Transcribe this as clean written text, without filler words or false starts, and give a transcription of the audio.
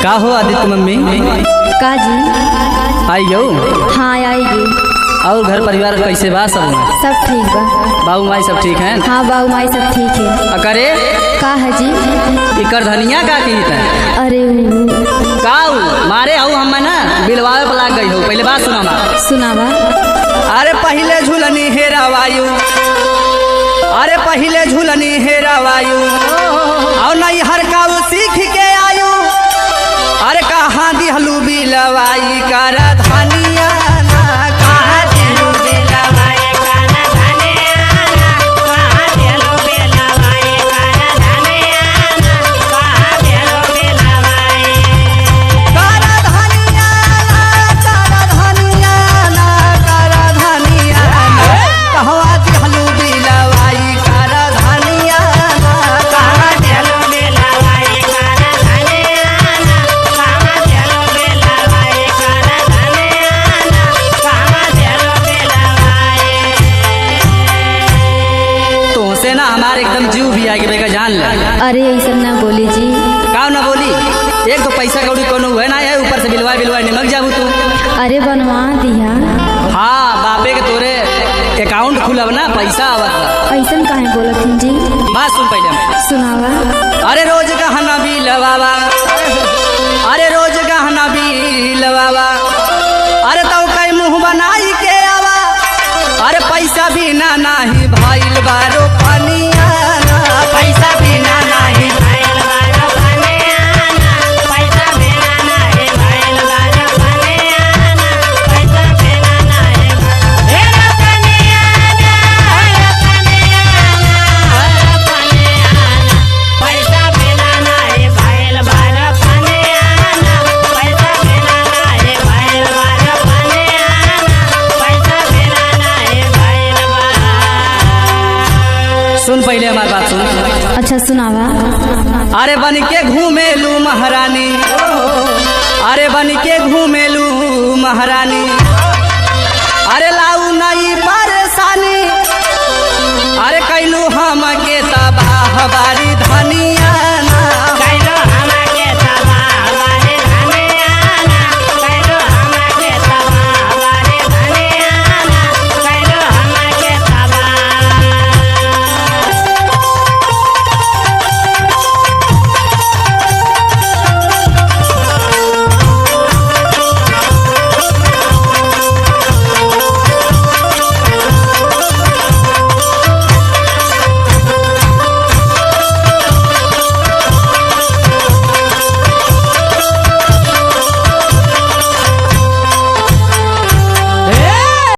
का हो आदित्य मम्मी? का जी? आई गो? हाँ आएगी। और घर परिवार कैसे बा सब? सब ठीक बा। बाबू माई सब ठीक हैं? हाँ बाबू माई सब ठीक है। अकरे का है जी? इकर धनिया का की है? अरे काऊ मारे हूँ हम ना बिलवावे पर लाग गई हो। पहले बात सुना सुनावा। अरे पहले झूलनी हेरा वायु, अरे पहले झूलनी हेरा वायु और नहीं हर काऊ सीख के आयु। अरे कहाँ दिहलू बिलवाई कर धनिया ना, कहाँ दिहलू बिलवाई कर धनिया ना, कहाँ दिहलू बिलवाई कर धनिया ना, कहाँ दिहलू बिलवाई कर धनिया ना, कर धनिया ना, कर धनिया ना, कहवा दिहलू बिलवाई कर धनिया ना, कहाँ दिहलू बिलवाई कर धनिया ना, कहाँ दिहलू बिलवाई कर धनिया ना, कहाँ दिहलू बिलवाई। तुमसे ना हमारे एकदम जीव भी आगे बेगा जान ले। अरे ऐसा ना बोली जी। का ना बोली? एक तो पैसा कौड़ी कोनो है ना है, ऊपर से बिलवाई बिलवाई निमक जाबू तू। अरे बनवा दिया। हाँ बापे के तोरे अकाउंट खुलब ना, पैसा आवत। ऐसा काहे बोलत हन जी? बात सुन पहले। सुनावा। अरे रोज गहना बिलवावा, अरे रोज गहना बिलवावा, अरे तो कई मुंह बनाई के आवा। अरे पैसा बिना नाही भइल बारो पनिया ना, पैसा बिना नाही भइल बारो पनिया ना, पैसा बिना नाही भइल बारो पनिया ना, पैसा बिना नाही भइल बारो पनिया ना, पनिया ना, पनिया ना, पैसा बिना नाही भइल बारो पनिया ना, पैसा बिना नाही भइल बारो पनिया ना, पैसा बिना नाही भइल बारो। सुन पहले हमारी बात सुन। अच्छा सुनावा। अरे बन के घूमेलू महारानी, अरे बन के घूमेलू महारानी, अरे लाऊ नहीं परेशानी, अरे कैलू हम के तबाह बारी